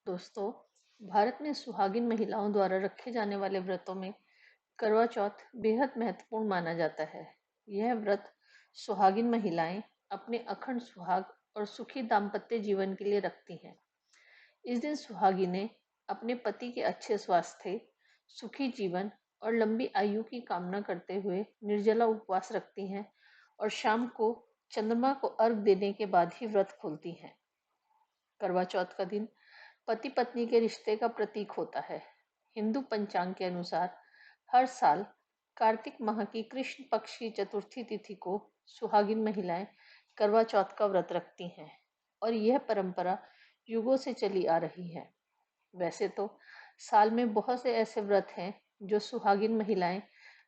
दोस्तों, भारत में सुहागिन महिलाओं द्वारा रखे जाने वाले व्रतों में करवा चौथ बेहद महत्वपूर्ण माना जाता है। यह व्रत सुहागिन महिलाएं अपने अखंड सुहाग और सुखी दाम्पत्य जीवन के लिए रखती हैं। इस दिन सुहागिनें अपने पति के अच्छे स्वास्थ्य, सुखी जीवन और लंबी आयु की कामना करते हुए निर्जला उपवास रखती हैं और शाम को चंद्रमा को अर्घ देने के बाद ही व्रत खोलती हैं। करवा चौथ का दिन पति पत्नी के रिश्ते का प्रतीक होता है। हिंदू पंचांग के अनुसार हर साल कार्तिक माह की कृष्ण पक्ष की चतुर्थी तिथि को सुहागिन महिलाएं करवा चौथ का व्रत रखती हैं और यह परंपरा युगों से चली आ रही है। वैसे तो साल में बहुत से ऐसे व्रत हैं जो सुहागिन महिलाएं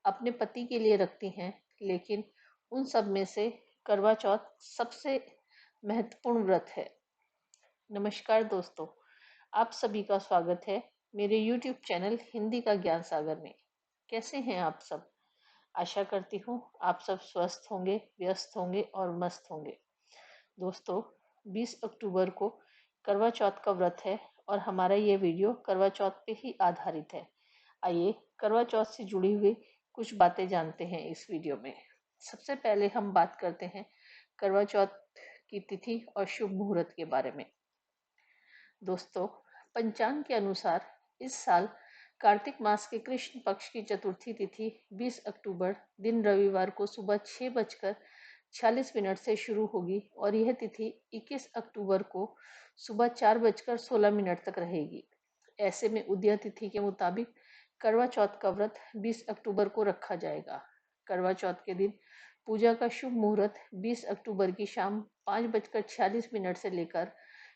अपने पति के लिए रखती हैं, लेकिन उन सब में से करवा चौथ सबसे महत्वपूर्ण व्रत है। नमस्कार दोस्तों, आप सभी का स्वागत है मेरे YouTube चैनल हिंदी का ज्ञान सागर में। कैसे हैं आप सब? आशा करती हूँ आप सब स्वस्थ होंगे, व्यस्त होंगे और मस्त होंगे। दोस्तों, 20 अक्टूबर को करवा चौथ का व्रत है और हमारा ये वीडियो करवा चौथ पे ही आधारित है। आइए करवा चौथ से जुड़ी हुई कुछ बातें जानते हैं इस वीडियो में। सबसे पहले हम बात करते हैं करवा चौथ की तिथि और शुभ मुहूर्त के बारे में। दोस्तों, पंचांग के अनुसार इस साल कार्तिक मास के कृष्ण पक्ष की चतुर्थी तिथि 20 अक्टूबर दिन रविवार को सुबह 6:46 से शुरू होगी और यह तिथि 21 अक्टूबर को सुबह 4:16 तक रहेगी। ऐसे में उदया तिथि के मुताबिक करवा चौथ का व्रत 20 अक्टूबर को रखा जाएगा। करवा चौथ के दिन पूजा का शुभ मुहूर्त 20 अक्टूबर की शाम 5:46 से लेकर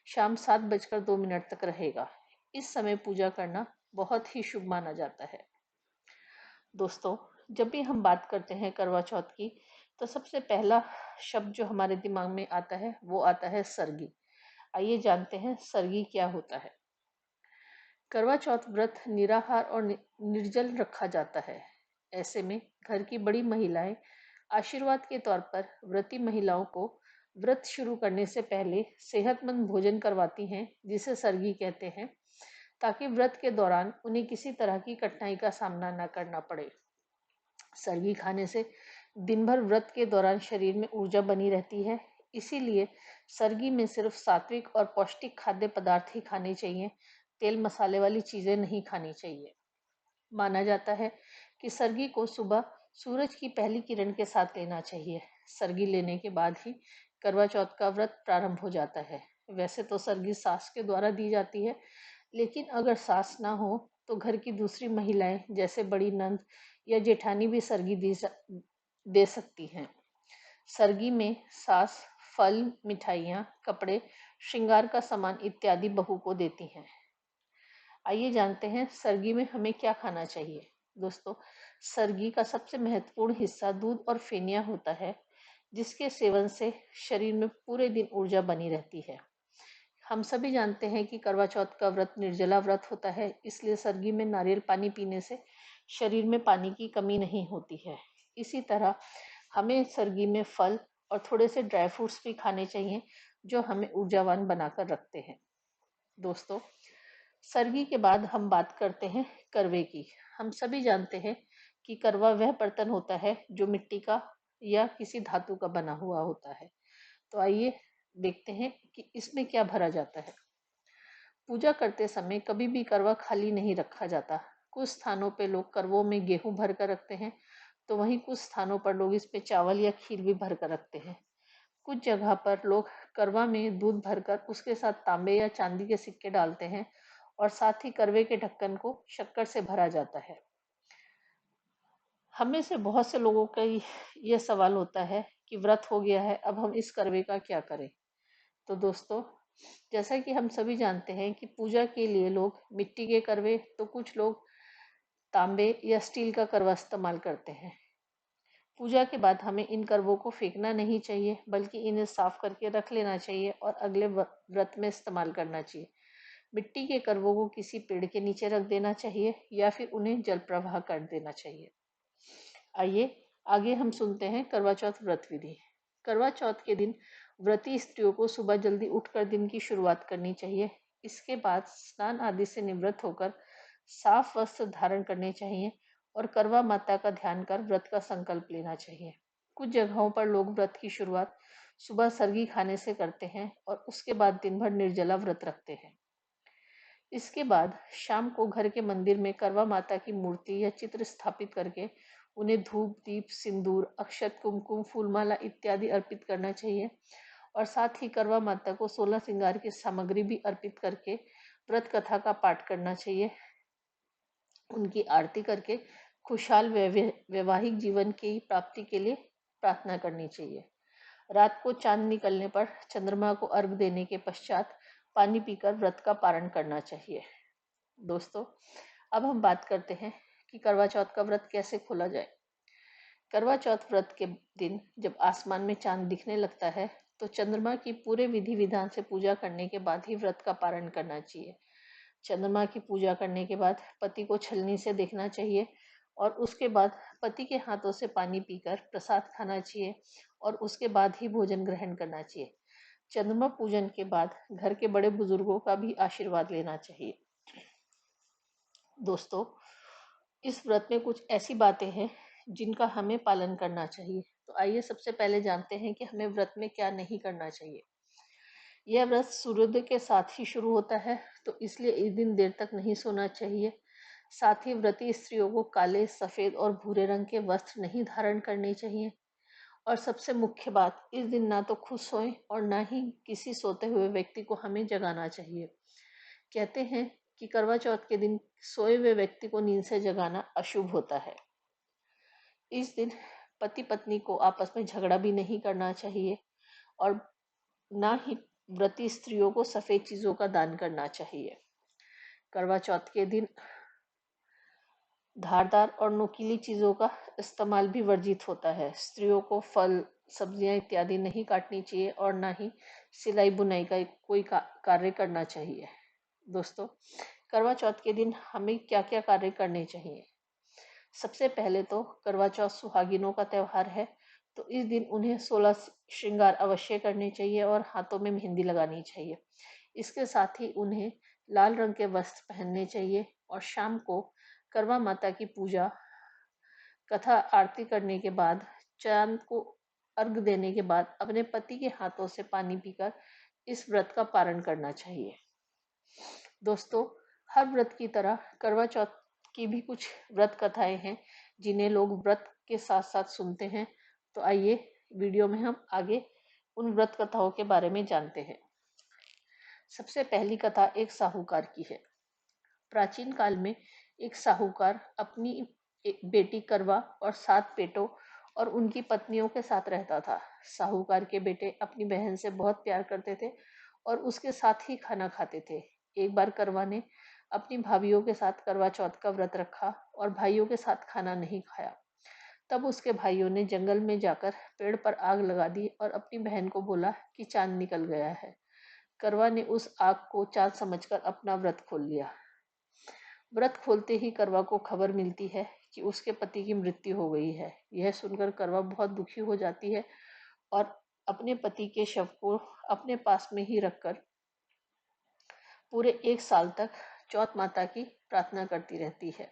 शाम 7:02 तक रहेगा। इस समय पूजा करना बहुत ही शुभ माना जाता है। दोस्तों, जब भी हम बात करते हैं करवा चौथ की, तो सबसे पहला शब्द जो हमारे दिमाग में आता है वो आता है सरगी। आइए जानते हैं सरगी क्या होता है। करवा चौथ व्रत निराहार और निर्जल रखा जाता है। ऐसे में घर की बड़ी महिलाएं आशीर्वाद के तौर पर व्रती महिलाओं को व्रत शुरू करने से पहले सेहतमंद भोजन करवाती हैं, जिसे सरगी कहते हैं, ताकि व्रत के दौरान उन्हें किसी तरह की कठिनाई का सामना न करना पड़े। सरगी खाने से दिन भर व्रत के दौरान शरीर में ऊर्जा बनी रहती है। इसीलिए सरगी में सिर्फ सात्विक और पौष्टिक खाद्य पदार्थ ही खाने चाहिए, तेल मसाले वाली चीजें नहीं खानी चाहिए। माना जाता है कि सरगी को सुबह सूरज की पहली किरण के साथ लेना चाहिए। सरगी लेने के बाद ही करवा चौथ का व्रत प्रारंभ हो जाता है। वैसे तो सरगी सास के द्वारा दी जाती है, लेकिन अगर सास ना हो तो घर की दूसरी महिलाएं जैसे बड़ी नंद या जेठानी भी सरगी दे सकती हैं। सरगी में सास फल, मिठाइयाँ, कपड़े, श्रृंगार का सामान इत्यादि बहू को देती हैं। आइए जानते हैं सरगी में हमें क्या खाना चाहिए। दोस्तों, सरगी का सबसे महत्वपूर्ण हिस्सा दूध और फेनिया होता है, जिसके सेवन से शरीर में पूरे दिन ऊर्जा बनी रहती है। हम सभी जानते हैं कि करवा चौथ का व्रत निर्जला व्रत होता है, इसलिए सरगी में नारियल पानी पीने से शरीर में पानी की कमी नहीं होती है। इसी तरह हमें सरगी में फल और थोड़े से ड्राई फ्रूट्स भी खाने चाहिए, जो हमें ऊर्जावान बनाकर रखते हैं। दोस्तों, सरगी के बाद हम बात करते हैं करवे की। हम सभी जानते हैं कि करवा वह बर्तन होता है जो मिट्टी का या किसी धातु का बना हुआ होता है। तो आइए देखते हैं कि इसमें क्या भरा जाता है। पूजा करते समय कभी भी करवा खाली नहीं रखा जाता। कुछ स्थानों पे लोग करवों में गेहूं भर कर रखते हैं, तो वहीं कुछ स्थानों पर लोग इस पे चावल या खीर भी भर कर रखते हैं। कुछ जगह पर लोग करवा में दूध भरकर उसके साथ तांबे या चांदी के सिक्के डालते हैं और साथ ही करवे के ढक्कन को शक्कर से भरा जाता है। हमें से बहुत से लोगों का यह सवाल होता है कि व्रत हो गया है, अब हम इस करवे का क्या करें। तो दोस्तों, जैसा कि हम सभी जानते हैं कि पूजा के लिए लोग मिट्टी के करवे, तो कुछ लोग तांबे या स्टील का करवा इस्तेमाल करते हैं। पूजा के बाद हमें इन करवों को फेंकना नहीं चाहिए, बल्कि इन्हें साफ करके रख लेना चाहिए और अगले व्रत में इस्तेमाल करना चाहिए। मिट्टी के करवों को किसी पेड़ के नीचे रख देना चाहिए या फिर उन्हें जल प्रवाह कर देना चाहिए। आइए आगे हम सुनते हैं करवा चौथ व्रत विधि। करवा चौथ के दिन व्रती स्त्रियों को सुबह जल्दी उठकर दिन की शुरुआत करनी चाहिए। इसके बाद स्नान आदि से निवृत्त होकर साफ वस्त्र धारण करने चाहिए और करवा माता का ध्यान कर व्रत का संकल्प लेना चाहिए। कुछ जगहों पर लोग व्रत की शुरुआत सुबह सरगी खाने से करते हैं और उसके बाद दिन भर निर्जला व्रत रखते हैं। इसके बाद शाम को घर के मंदिर में करवा माता की मूर्ति या चित्र स्थापित करके उन्हें धूप, दीप, सिंदूर, अक्षत, कुमकुम, फूलमाला इत्यादि अर्पित करना चाहिए और साथ ही करवा माता को 16 श्रृंगार की सामग्री भी अर्पित करके व्रत कथा का पाठ करना चाहिए। उनकी आरती करके खुशहाल वैवाहिक जीवन की प्राप्ति के लिए प्रार्थना करनी चाहिए। रात को चांद निकलने पर चंद्रमा को अर्घ देने के पश्चात पानी पीकर व्रत का पारण करना चाहिए। दोस्तों, अब हम बात करते हैं कि करवा चौथ का व्रत कैसे खोला जाए। करवा चौथ व्रत के दिन जब आसमान में चांद दिखने लगता है तो चंद्रमा की पूरे विधि विधान से पूजा करने के बाद ही व्रत का पारण करना चाहिए। चंद्रमा की पूजा करने के बाद पति को छलनी से देखना चाहिए और उसके बाद पति के हाथों से पानी पीकर प्रसाद खाना चाहिए और उसके बाद ही भोजन ग्रहण करना चाहिए। चंद्रमा पूजन के बाद घर के बड़े बुजुर्गों का भी आशीर्वाद लेना चाहिए। दोस्तों, इस व्रत में कुछ ऐसी बातें हैं जिनका हमें पालन करना चाहिए। तो आइए सबसे पहले जानते हैं कि हमें व्रत में क्या नहीं करना चाहिए। यह व्रत सूर्योदय के साथ ही शुरू होता है, तो इसलिए इस दिन देर तक नहीं सोना चाहिए। साथ ही व्रती स्त्रियों को काले, सफेद और भूरे रंग के वस्त्र नहीं धारण करने चाहिए। और सबसे मुख्य बात, इस दिन ना तो खुद सोएं और ना ही किसी सोते हुए व्यक्ति को हमें जगाना चाहिए। कहते हैं कि करवा चौथ के दिन सोए हुए व्यक्ति को नींद से जगाना अशुभ होता है। इस दिन पति पत्नी को आपस में झगड़ा भी नहीं करना चाहिए और ना ही व्रती स्त्रियों को सफेद चीजों का दान करना चाहिए। करवा चौथ के दिन धारदार और नुकीली चीजों का इस्तेमाल भी वर्जित होता है। स्त्रियों को फल, सब्जियां इत्यादि नहीं काटनी चाहिए और ना ही सिलाई बुनाई का कोई कार्य करना चाहिए। दोस्तों, करवा चौथ के दिन हमें क्या क्या कार्य करने चाहिए। सबसे पहले तो करवा चौथ सुहागिनों का त्यौहार है, तो इस दिन उन्हें 16 श्रृंगार अवश्य करने चाहिए और हाथों में मेहंदी लगानी चाहिए। इसके साथ ही उन्हें लाल रंग के वस्त्र पहनने चाहिए और शाम को करवा माता की पूजा, कथा, आरती करने के बाद चांद को अर्घ देने के बाद अपने पति के हाथों से पानी पीकर इस व्रत का पारण करना चाहिए। दोस्तों, हर व्रत की तरह करवा चौथ की भी कुछ व्रत कथाएं हैं जिन्हें लोग व्रत के साथ साथ सुनते हैं। तो आइए वीडियो में हम आगे उन व्रत कथाओं के बारे में जानते हैं। सबसे पहली कथा एक साहूकार की है। प्राचीन काल में एक साहूकार अपनी एक बेटी करवा और 7 बेटों और उनकी पत्नियों के साथ रहता था। साहूकार के बेटे अपनी बहन से बहुत प्यार करते थे और उसके साथ ही खाना खाते थे। एक बार करवा ने अपनी भाभीियों के साथ करवा चौथ का व्रत रखा और भाइयों के साथ खाना नहीं खाया। तब उसके भाइयों ने जंगल में जाकर पेड़ पर आग लगा दी और अपनी बहन को बोला कि चांद निकल गया है। करवा ने उस आग को चांद समझकर अपना व्रत खोल लिया। व्रत खोलते ही करवा को खबर मिलती है कि उसके पति की मृत्यु हो गई है। यह सुनकर करवा बहुत दुखी हो जाती है और अपने पति के शव को अपने पास में ही रखकर पूरे 1 साल तक चौथ माता की प्रार्थना करती रहती है।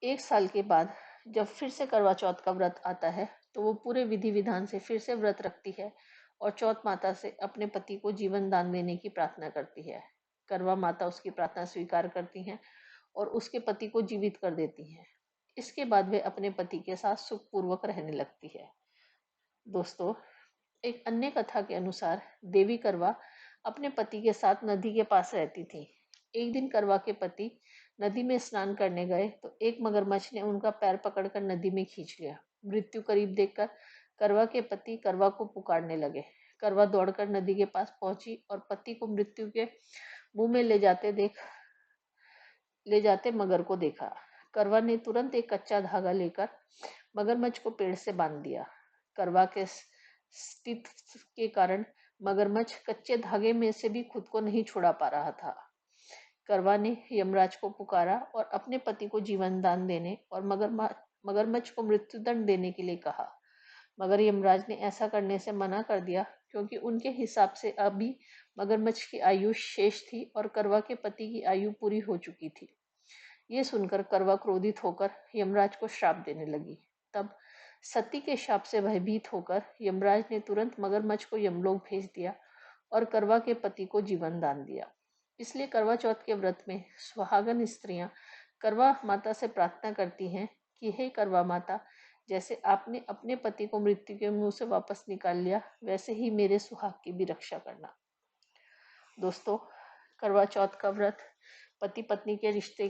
1 साल के बाद जब फिर से करवा चौथ का व्रत आता है तो वो पूरे विधि विधान से फिर से व्रत रखती है और चौथ माता से अपने पति को जीवन दान देने की प्रार्थना करती है। करवा माता उसकी प्रार्थना स्वीकार करती हैं और उसके पति को जीवित कर देती हैं। इसके बाद वे अपने पति के साथ सुखपूर्वक रहने लगती है। दोस्तों, एक अन्य कथा के अनुसार देवी करवा अपने पति के साथ नदी के पास रहती थी। एक दिन करवा के पति नदी में स्नान करने गए तो एक मगरमच्छ ने उनका पैर पकड़कर नदी में खींच लिया। मृत्यु करीब देखकर करवा के पति करवा को पुकारने लगे। करवा दौड़कर नदी के पास पहुंची और पति को मृत्यु के मुंह में ले जाते मगर को देखा। करवा ने तुरंत एक कच्चा धागा लेकर मगरमच्छ को पेड़ से बांध दिया। करवा के स्थिति के कारण मगरमच्छ कच्चे धागे में से भी खुद को नहीं छुड़ा पा रहा था। करवा ने यमराज को पुकारा और अपने पति को जीवन दान देने और मगरमच्छ को मृत्युदंड देने के लिए कहा, मगर यमराज ने ऐसा करने से मना कर दिया क्योंकि उनके हिसाब से अभी मगरमच्छ की आयु शेष थी और करवा के पति की आयु पूरी हो चुकी थी। ये सुनकर करवा क्रोधित होकर यमराज को श्राप देने लगी। तब सती के शाप से भयभीत होकर यमराज ने तुरंत मगरमच्छ को यमलोक भेज दिया और करवा के पति को जीवन दान दिया। इसलिए करवा चौथ के व्रत में सुहागन स्त्रियां करवा माता से प्रार्थना करती हैं कि हे करवा माता, जैसे आपने अपने पति को मृत्यु के मुंह से वापस निकाल लिया, वैसे ही मेरे सुहाग की भी रक्षा करना। दोस्तों, करवा चौथ का व्रत पति पत्नी के रिश्ते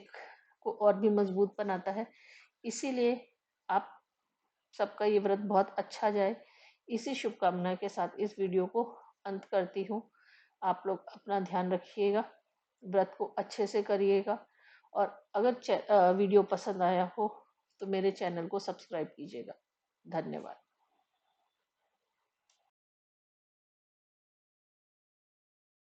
को और भी मजबूत बनाता है। इसीलिए आप सबका ये व्रत बहुत अच्छा जाए, इसी शुभकामना के साथ इस वीडियो को अंत करती हूँ। आप लोग अपना ध्यान रखिएगा, व्रत को अच्छे से करिएगा और अगर वीडियो पसंद आया हो तो मेरे चैनल को सब्सक्राइब कीजिएगा। धन्यवाद।